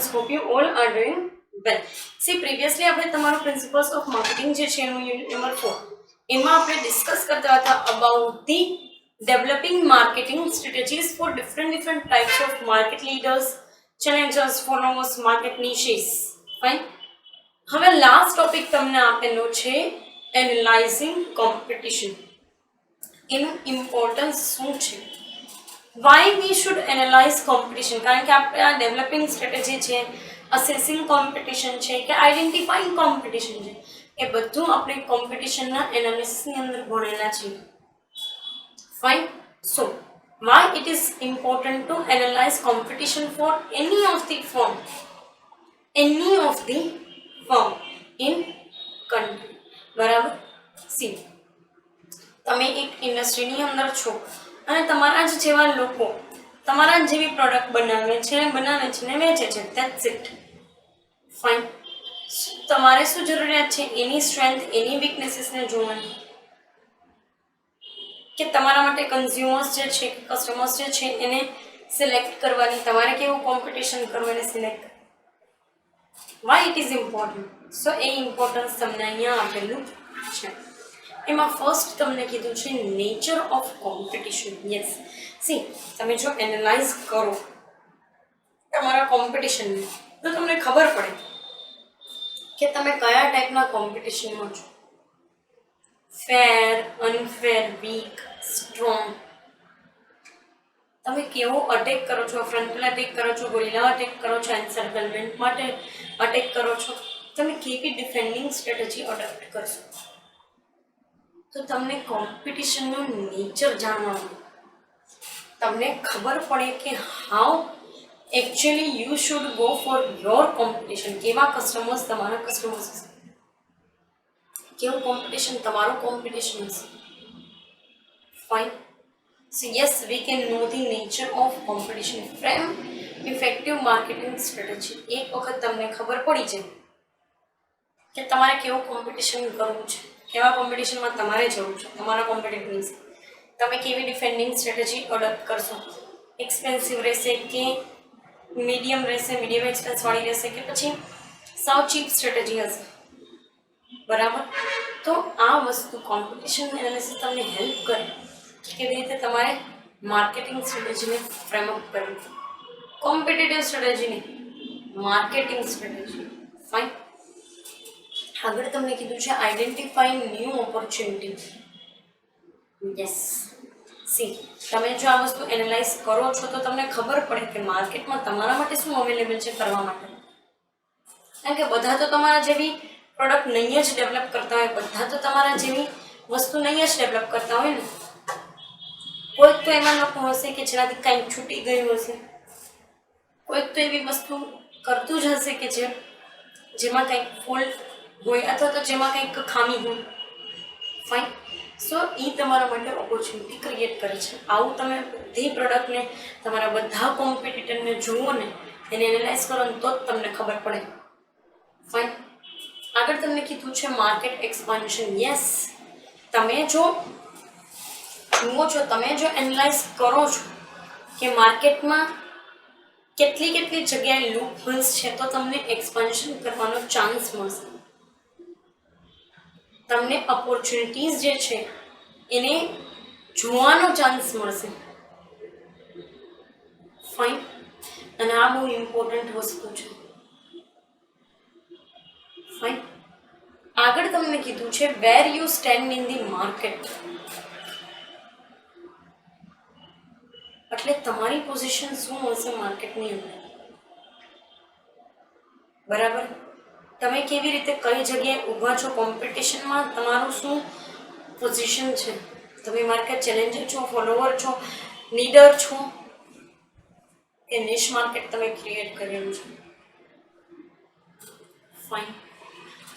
students, hope you all are doing well. See, previously આપણે તમારું principles of marketing જે છે એનું યુનિટ નંબર 4 એમાં આપણે ડિસ્કસ કરતા હતા about the developing marketing strategies for different types of market leaders, challengers, followers, market niches. Fine. હવે લાસ્ટ ટોપિક તમને આપેલો છે એનાલાઇઝિંગ કોમ્પિટિશન. એનું ઇમ્પોર્ટન્સ શું છે? Why we should analyze competition? કારણ કે આપણે આ ડેવલપિંગ સ્ટ્રેટેજી છે, અસેસિંગ કોમ્પિટિશન છે કે આઈડેન્ટિફાઈંગ કોમ્પિટિશન છે, એ બધું આપણે કોમ્પિટિશનના એનાલિસિસની અંદર ભણેલા છીએ. Fine. So why it is important to analyze competition for any of the firm in country. બરાબર. સી, તમે એક ઇન્ડસ્ટ્રીની અંદર છો અને તમારા જ જેવા લોકો તમારા જ જેવી પ્રોડક્ટ બનાવે છે ને વેચે છે. That's it. ફાઇન. તમારે શું જરૂરિયાત છે? એની સ્ટ્રેન્થ, એની વીકનેસીસને જોવાની, કે તમારા માટે કન્ઝ્યુમર્સ જે છે, કસ્ટમર્સ જે છે એને સિલેક્ટ કરવાની, તમારે કેવું કોમ્પિટિશન કરવું એને select. Y it is important? So A importance તમને અહીંયા આપેલું છે. એમાં ફર્સ્ટ તમને કીધું છે nature of competition. Yes. See, તમે જો એનાલાઇઝ કરો તમારા કોમ્પિટિશનને તો તમને ખબર પડે કે તમે કયા ટાઈપના કોમ્પિટિશનમાં છો. ફેર, અનફેર, વીક, સ્ટ્રોંગ. તમે કેવો અટેક કરો છો? ફ્રન્ટલ અટેક કરો છો, ગોરિલા અટેક કરો છો, એન્સર્કલમેન્ટ માટે અટેક કરો છો? તમે કેવી ડિફેન્ડિંગ સ્ટ્રેટેજી અડોપ્ટ કરશો? તો તમને કોમ્પિટિશનનું નેચર જાણવાનું, તમને ખબર પડે કે how actually you should go for your competition. કેવા કસ્ટમર્સ તમારા કસ્ટમર્સ હશે, કેવું કોમ્પિટિશન તમારું કોમ્પિટિશન હશે. Fine. So yes, we can know the nature of competition frame effective marketing strategy. એક વખત તમને ખબર પડી જાય કે તમારે કેવું કોમ્પિટિશન કરવું છે, કેવા કોમ્પિટિશનમાં તમારે જવું છે, તમારા કોમ્પિટિટરની તમે કેવી ડિફેન્ડિંગ સ્ટ્રેટેજી અડોપ્ટ કરશો. એક્સપેન્સિવ રહેશે કે મીડિયમ રહેશે, મીડિયમ એક્સપેન્સવાળી રહેશે કે પછી સાવ ચીપ સ્ટ્રેટેજી હશે. બરાબર. તો આ વસ્તુ કોમ્પિટિશન એનાલિસિસ તમને હેલ્પ કરે કે કેવી રીતે તમારે માર્કેટિંગ સ્ટ્રેટેજીને ફ્રેમઅપ કરવી. કોમ્પિટિટિવ સ્ટ્રેટેજીની માર્કેટિંગ સ્ટ્રેટેજી. ફાઇન. આગળ તમને કીધું છે identifying new opportunity. Yes. See, તમે જો આ વસ્તુ એનાલાઇઝ કરો છો તો તમને ખબર પડે કે માર્કેટમાં તમારા માટે શું અવેલેબલ છે કરવા માટે. કારણ કે બધા તો તમારા જેવી પ્રોડક્ટ નહીં જ ડેવલપ કરતા હોય, બધા તો તમારા જેવી વસ્તુ નહીં જ ડેવલપ કરતા હોય ને. કોઈક તો એમાં લોકો હશે કે જેનાથી કંઈક છૂટી ગયું હશે, કોઈક તો એવી વસ્તુ કરતું જ હશે કે જેમાં કંઈક ફોલ્ટ હોય અથવા તો જેમાં કંઈક ખામી હોય. ફાઇન. સો એ તમારા માટે ઓપોર્ચ્યુનિટી ક્રિએટ કરે છે. આવું તમે બધી પ્રોડક્ટને, તમારા બધા કોમ્પિટિટરને જુઓ ને, એને એનાલાઇઝ કરો ને તો જ તમને ખબર પડે. ફાઇન. આગળ તમને કીધું છે માર્કેટ એક્સપાન્શન. યસ, તમે જો જુઓ છો, તમે જો એનાલાઇઝ કરો છો કે માર્કેટમાં કેટલી જગ્યાએ લૂપ હોલ્સ છે તો તમને એક્સપાન્શન કરવાનો ચાન્સ મળશે. તમને ઓપોર્ચ્યુનિટીઝ જે છે એને જોવાનો ચાન્સ મળશે. ફાઇન. અને આ બહુ ઇમ્પોર્ટન્ટ વસ્તુ છે. ફાઇન. આગળ તમને કીધું છે where you stand in the market. એટલે તમારી પોઝિશન શું હશે માર્કેટની અંદર. બરાબર. તમે કેવી રીતે કઈ જગ્યાએ ઊભા છો કોમ્પિટિશનમાં, તમારું શું પોઝિશન છે. તમે માર્કેટ ચેલેન્જર છો, ફોલોવર છો, લીડર છો કે નિશ માર્કેટ તમે ક્રિએટ કરેલું છે. Fine.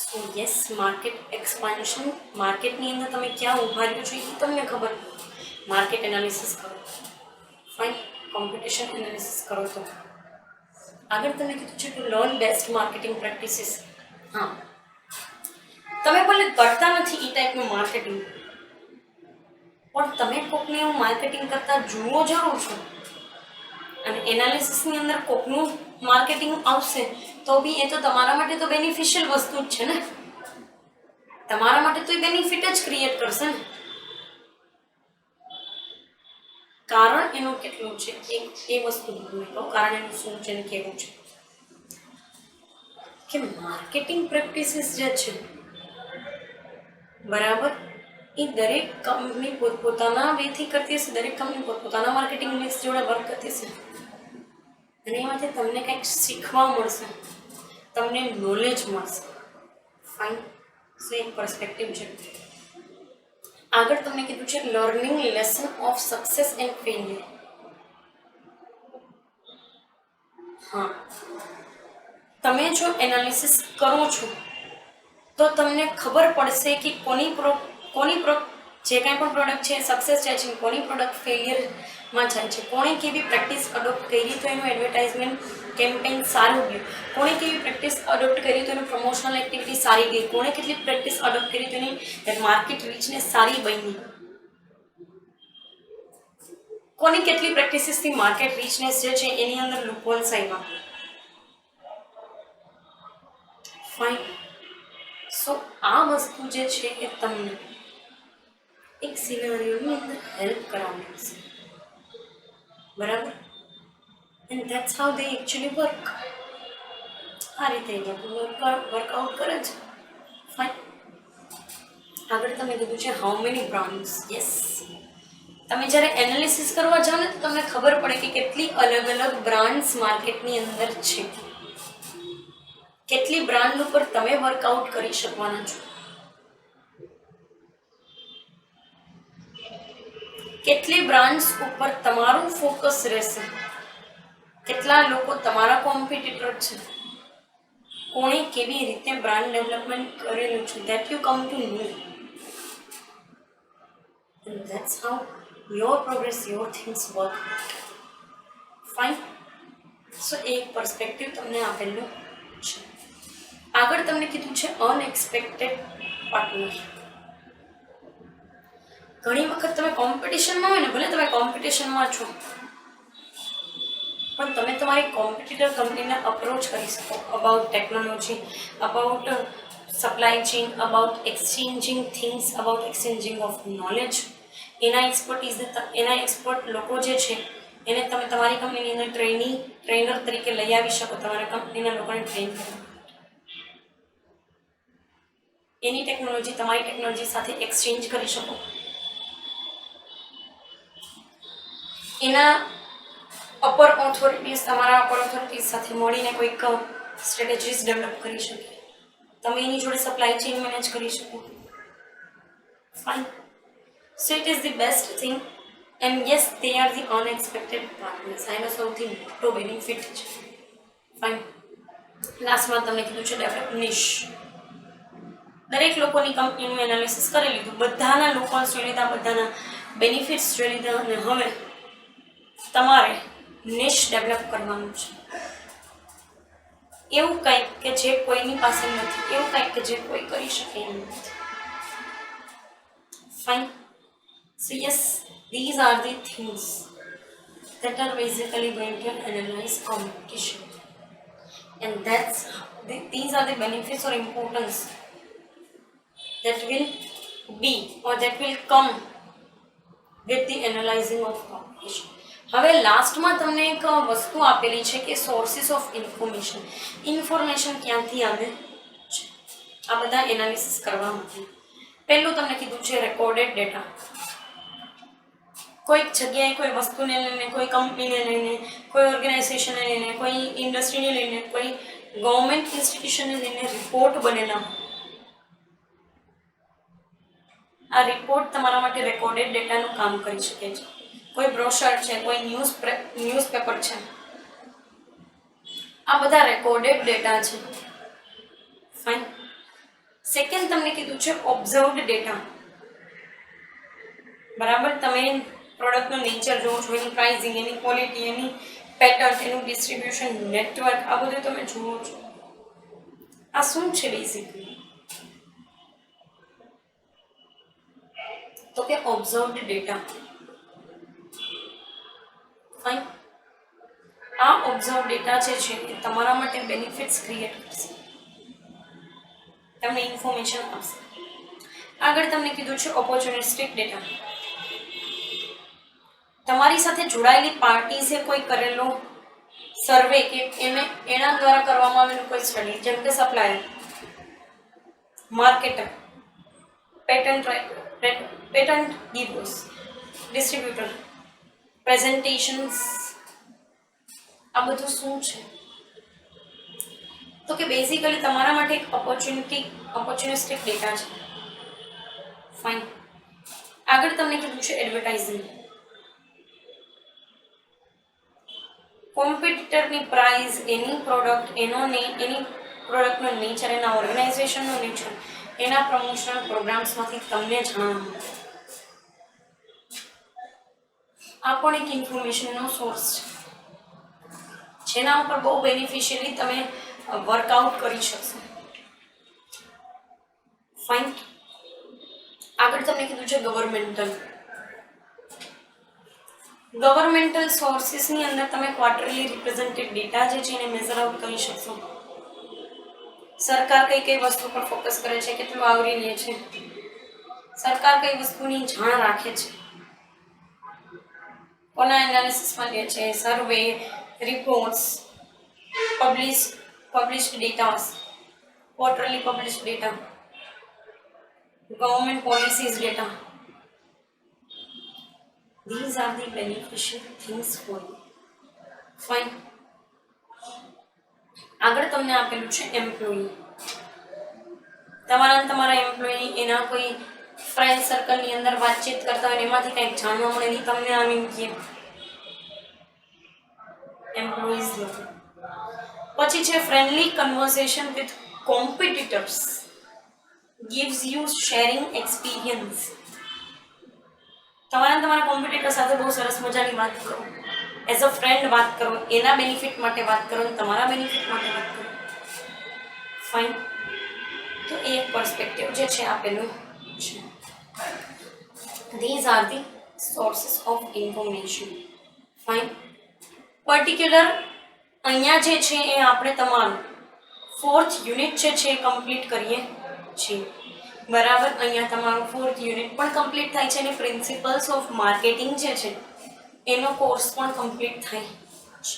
So yes, market expansion, માર્કેટની અંદર તમે ક્યાં ઊભા રહ્યો છો એ તમને ખબર. માર્કેટ એનાલિસિસ કરો. ફાઇન. કોમ્પિટિશન એનાલિસિસ કરો. તો આગળ તમે કીધું છે to learn best marketing practices. હા, તમે ભલે કરતા નથી એ ટાઈપનું માર્કેટિંગ, પણ તમે કોઈકને એવું માર્કેટિંગ કરતા જુઓ જરૂર છો. અને એનાલિસિસની અંદર કોકનું માર્કેટિંગ આવશે તો બી એ તો તમારા માટે તો બેનિફિશિયલ વસ્તુ જ છે ને, તમારા માટે તો એ બેનિફિટ જ ક્રિએટ કરશે ને. કારણ એનું કેટલું છે એ વસ્તુ તમને કહું, કારણ એનું શું છે ને કેવું છે કે માર્કેટિંગ પ્રેક્ટિસીસ જે છે બરાબર, એ દરેક કંપની પોતપોતાના વેથી કરતી હશે, દરેક કંપની પોતપોતાના માર્કેટિંગ મિક્સ જોડે વર્ક કરતી હશે અને એમાંથી તમને કંઈક શીખવા મળશે, તમને નોલેજ મળશે. ફાઇન, સો એક પર્સપેક્ટિવ છે. આગળ તમને કીધું છે learning lesson of success and failure. હા, તમે જો એનાલિસિસ કરો છો તો તમને ખબર પડશે કે કોની જે કાંઈ પણ પ્રોડક્ટ છે સક્સેસ જાય છે, કોની પ્રોડક્ટ ફેલિયરમાં જાય છે, કોણે કેવી પ્રેક્ટિસ અડોપ્ટ કરી તો એનું એડવર્ટાઇઝમેન્ટ કેમ્પેઇન સારું ગયું, કોણે કેવી પ્રેક્ટિસ અડોપ્ટ કરી તો એનું પ્રમોશનલ એક્ટિવિટી સારી ગઈ, કોણે કેટલી પ્રેક્ટિસ અડોપ્ટ કરી તો એની માર્કેટ રીચનેસ સારી બની, કોની કેટલી પ્રેક્ટિસીસથી માર્કેટ રીચનેસ જે છે એની અંદર લૂપહોલ્સ આવ્યા. ફાઇન, સો આ વસ્તુ જે છે એ તમને એક સિનારીઓની અંદર હેલ્પ કરાવવાની છે, બરાબર, and that's how they actually work. આ રીતે એ લોકો વર્કઆઉટ કરે છે. ફાઇન, આગળ તમે કીધું છે હાઉ મેની બ્રાન્ડ્સ. યસ, તમે જ્યારે એનાલિસિસ કરવા જાઓ ને તો તમને ખબર પડે કે કેટલી અલગ અલગ બ્રાન્ડ્સ માર્કેટની અંદર છે, કેટલી બ્રાન્ડ ઉપર તમે વર્કઆઉટ કરી શકવાના છો, કેટલી બ્રાન્ડ્સ ઉપર તમારું ફોકસ રહેશે, કેટલા લોકો તમારા કોમ્પિટિટર છે, કોણે કેવી રીતે બ્રાન્ડ ડેવલપમેન્ટ કરેલું છે, that you come to know. And that's how your progress, your things work. Fine. So એક પર્સપેક્ટિવ તમને આપેલું છે. આગળ તમને કીધું છે અનએક્સપેક્ટેડ પાર્ટનર. ઘણી વખત તમે કોમ્પિટિશનમાં હોય ને, ભલે તમે કોમ્પિટિશનમાં છો પણ તમે તમારી કોમ્પિટિટર કંપનીને અપ્રોચ કરી શકો about technology, about supply chain, about exchanging things, about exchanging of knowledge. એના એક્સપર્ટ લોકો જે છે એને તમે તમારી કંપનીની અંદર ટ્રેનર તરીકે લઈ આવી શકો, તમારા કંપનીના લોકોને ટ્રેન કરો, એની ટેકનોલોજી તમારી ટેકનોલોજી સાથે એક્સચેન્જ કરી શકો, એના અપર ઓથોરિટીઝ તમારા અપર ઓથોરિટીઝ સાથે મળીને કોઈક સ્ટ્રેટેજીસ ડેવલપ કરી શકે, તમે એની જોડે સપ્લાય ચેઇન મેનેજ કરી શકો. Fine, so it is the best thing and yes they are the unexpected partners. આ એનો સૌથી મોટો બેનિફિટ છે. ફાઇન, લાસ્ટમાં તમને કીધું છે ડેવલપ નિશ. દરેક લોકોની કંપનીનું એનાલિસિસ કરી લીધું, બધાના લોકોલ્સ જોઈ લીધા, બધાના બેનિફિટ્સ જોઈ લીધા અને હવે તમારે નિશ ડેવલપ કરવાનું છે. એવું કંઈક કે જે કોઈની પાસે નથી, એવું કંઈક કે જે કોઈ કરી શકે એમ નથી. Fine. So yes, these are the things that are basically going to analyze competition, and these are the benefits or importance that will be or that will come with the analyzing of competition. હવે લાસ્ટમાં તમને એક વસ્તુ આપેલી છે કે sources of information ક્યાંથી આવે છે આ બધા એનાલિસિસ કરવા માટે. પહેલું તમને કીધું છે રેકોર્ડેડ ડેટા. કોઈક જગ્યાએ કોઈ વસ્તુને લઈને, કોઈ કંપનીને લઈને, કોઈ ઓર્ગેનાઇઝેશનને લઈને, કોઈ ઇન્ડસ્ટ્રીને લઈને, કોઈ ગવર્મેન્ટ ઇન્સ્ટિટ્યુશનને લઈને રિપોર્ટ બનેલા. આ રિપોર્ટ તમારા માટે રેકોર્ડેડ ડેટાનું કામ કરી શકે છે. કોઈ બ્રોશર છે, કોઈ ન્યૂઝપેપર છે, આ બધા રેકોર્ડેડ ડેટા છે. ફાઇન. સેકન્ડ તમને કીધું છે ઓબ્ઝર્વડ ડેટા. બરાબર, તમે પ્રોડક્ટનું નેચર જોવો છો, એની પ્રાઇઝિંગ, એની ક્વોલિટી, એની પેટર્ન, એનું ડિસ્ટ્રીબ્યુશન નેટવર્ક, આ બધું તમે જુઓ છો. આ શું છે બેઝિકલી? તો કે ઓબ્ઝર્વડ ડેટા. ફાઇન. આ ઓબ્ઝર્વ ડેટા જે છે એ તમારા માટે બેનિફિટ્સ ક્રિએટ કરશે, તમને ઇન્ફોર્મેશન આપશે. આગળ તમને કીધું છે ઓપોર્ચ્યુનિસ્ટિક ડેટા. તમારી સાથે જોડાયેલી પાર્ટીસે કોઈ કરેલો સર્વે કે એના દ્વારા કરવામાં આવેલું કોઈ સ્ટડી, જેમ કે supplier, marketer, patent givers, distributor, presentations, આ બધું શું છે? તો કે બેઝિકલી તમારા માટે એક ઓપોર્ચ્યુનિસ્ટિક ડેટા છે. ફાઇન. આગળ તમને કીધું છે એડવર્ટાઇઝિંગ. કોમ્પિટિટરની પ્રાઇસ, એની પ્રોડક્ટ, એની પ્રોડક્ટનો નેચર, એના ઓર્ગેનાઇઝેશનનો નેચર, એના પ્રમોશનલ પ્રોગ્રામ્સમાંથી તમને જાણવા મળે. આ પણ એક ઇન્ફોર્મેશનનો સોર્સ છે, જેના ઉપર બહુ બેનિફિશિયલી તમે વર્કઆઉટ કરી શકશો. ફાઇન. આગળ તમને કીધું છે ગવર્મેન્ટલ સોર્સિસની અંદર તમે ક્વાર્ટરલી રિપ્રેઝેન્ટેડ ડેટા જે છે એને મેઝર આઉટ કરી શકશો. સરકાર કઈ વસ્તુ પર ફોકસ કરે છે, કેટલું આવરી લે છે, સરકાર કઈ વસ્તુની જાણ રાખે છે, કોના એનાલિસિસમાં લે છે, survey, reports, published data, quarterly published data, government policies data. These are the beneficial things for you. Fine. આગળ તમને આપેલું છે એમ્પ્લોયી. તમારા એમ્પ્લોયી એના કોઈ ફ્રેન્ડ સર્કલની અંદર વાતચીત કરતા હોય એમાંથી કંઈક જાણવા મળે નહીં તમને આવીને કે એમ્પ્લોઈઝ લોકો. પછી છે friendly conversation with competitors gives you sharing experience. તમારા કોમ્પિટિટર સાથે બહુ સરસ મજાની વાત કરો, એઝ અ ફ્રેન્ડ વાત કરો, એના બેનિફિટ માટે વાત કરો, તમારા બેનિફિટ માટે વાત કરો. ફાઇન. તો એ એક પર્સપેક્ટિવ જે છે આપેલું છે. These are the sources of information. Fine. Particular અહીંયા જે છે એ આપણે તમારું 4th યુનિટ જે છે એ કમ્પ્લીટ કરીએ છીએ. બરાબર. અહીંયા તમારું 4th યુનિટ પણ કમ્પ્લીટ થાય છે અને પ્રિન્સિપલ્સ ઓફ માર્કેટિંગ જે છે એનો કોર્સ પણ કમ્પ્લીટ થાય છે.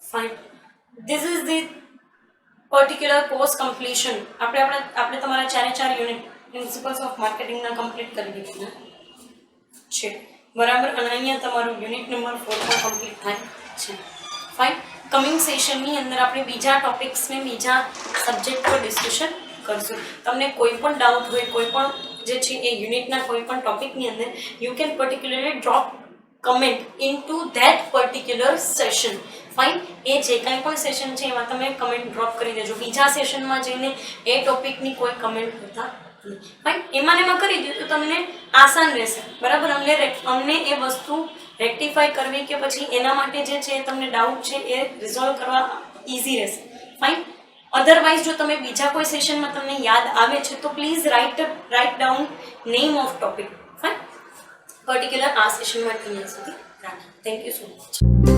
Fine. This is the particular course completion. આપણે તમારા 4 યુનિટ પ્રિન્સિપલ્સ ઓફ માર્કેટિંગના કમ્પ્લીટ કરી દીધા છે. બરાબર. અને અહીંયા તમારું યુનિટ નંબર 4 પણ કમ્પ્લીટ થાય છે. ફાઇન. કમિંગ સેશનની અંદર આપણે બીજા ટોપિક્સને બીજા સબ્જેક્ટ પર ડિસ્કશન કરશું. તમને કોઈ પણ ડાઉટ હોય કોઈ પણ જે છે એ યુનિટના કોઈ પણ ટોપિકની અંદર you can particularly drop comment in to that particular session. Fine. એ જે કાંઈ પણ સેશન છે એમાં તમે કમેન્ટ ડ્રોપ કરી દેજો. બીજા સેશનમાં જઈને એ ટોપિકની કોઈ કમેન્ટ કરતા નહીં. ફાઇન. એમાં કરી દો તો તમને આસાન રહેશે. બરાબર. અમને એ વસ્તુ રેક્ટિફાઈ કરવી કે પછી એના માટે જે છે તમને ડાઉટ છે એ રિઝોલ્વ કરવા ઇઝી રહેશે. ફાઇન. અધરવાઇઝ જો તમે બીજા કોઈ સેશનમાં તમને યાદ આવે છે તો please write down name of topic. Fine. Particular આ સેશનમાં અહીંયા સુધી રાખીએ. Thank you so much.